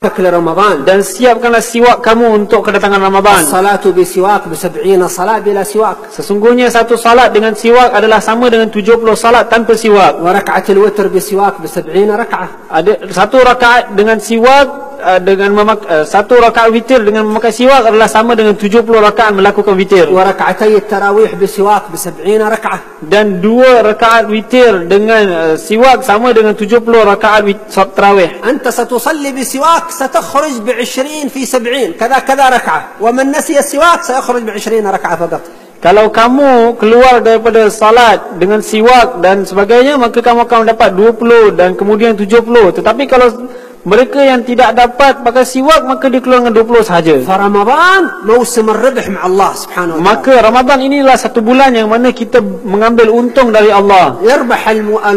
لرمضان dan siapkanlah siwak kamu untuk kedatangan Ramadan. الصلاة بسواك ب70 صلاة بلا سواك. Sesungguhnya satu salat dengan siwak adalah sama dengan 70 salat tanpa siwak. وركعة الوتر بسواك ب70 ركعة. Ada satu rakaat dengan siwak satu rakaat witir dengan memakai siwak adalah sama dengan 70 rakaat melakukan witir. وركعتي التراويح بسواك ب70 ركعة. Dan dua rakaat witir dengan siwak sama dengan 70 rakaat salat tarawih. أنت ستصلي بسواك ستخرج ب20 في 70 كذا كذا ركعة، ومن نسي السواك سيخرج ب20 ركعة فقط. Kalau kamu keluar daripada salat dengan siwak dan sebagainya, maka kamu akan dapat 20 dan kemudian 70. Tetapi kalau mereka yang tidak dapat pakai siwak, maka dia keluar dengan 20 sahaja. فرمضان موسم الربح مع الله سبحانه وتعالى. Maka Ramadan inilah satu bulan yang mana kita mengambil untung dari Allah. يربح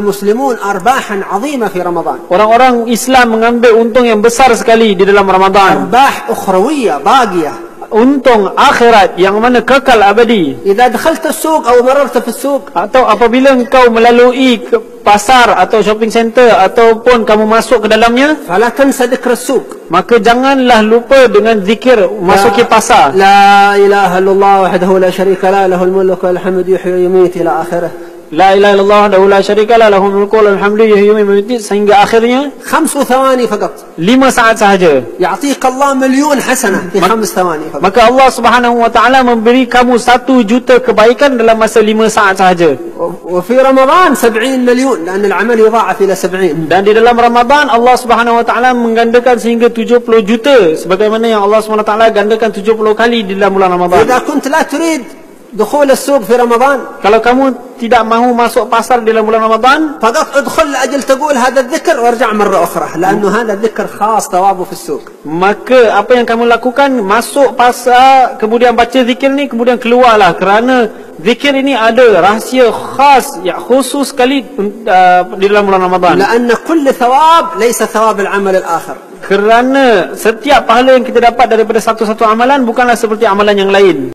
المسلمون أرباحا عظيمة في رمضان. Orang-orang Islam mengambil untung yang besar sekali di dalam Ramadan. أرباح أخروية باقية. Untung akhirat yang mana kekal abadi. إذا دخلت السوق أو مررت في السوق Atau apabila engkau melalui pasar atau shopping center ataupun kamu masuk ke dalamnya, فلا تنسى ذكر السوق. maka janganlah lupa dengan zikir masuki pasar. لا إله إلا الله وحده لا شريك له له الملك والحمد يحيي ويميت إلى آخره. La ilaha illallah wahdahu la syarika lah lahul mulku wa lahul hamdu yuhyi wa yumiitu sehingga akhirnya 5 ثواني فقط 5 saat sahaja. يعطيك الله مليون حسنة في 5 ثواني فقط. Maka Allah Subhanahu wa taala memberi kamu 1 juta kebaikan dalam masa 5 saat sahaja. وفي رمضان 70 مليون لأن العمل يضاعف إلى 70. Dan di dalam Ramadan Allah Subhanahu wa taala menggandakan sehingga 70 juta sebagaimana yang Allah Subhanahu wa taala gandakan 70 kali di dalam bulan Ramadan. إذا كنت لا تريد دخول السوق في رمضان، kalau kamu tidak mahu masuk pasar di dalam bulan Ramadan, فقط ادخل لأجل تقول هذا الذكر وارجع مرة أخرى، لأنه هذا الذكر خاص ثوابه في السوق. maka apa yang kamu lakukan, masuk pasar kemudian baca zikir ni kemudian keluarlah, kerana zikir ini ada rahsia khas yang khusus sekali di dalam bulan Ramadan. لأن كل ثواب ليس ثواب العمل الآخر. Kerana setiap pahala yang kita dapat daripada satu-satu amalan bukanlah seperti amalan yang lain.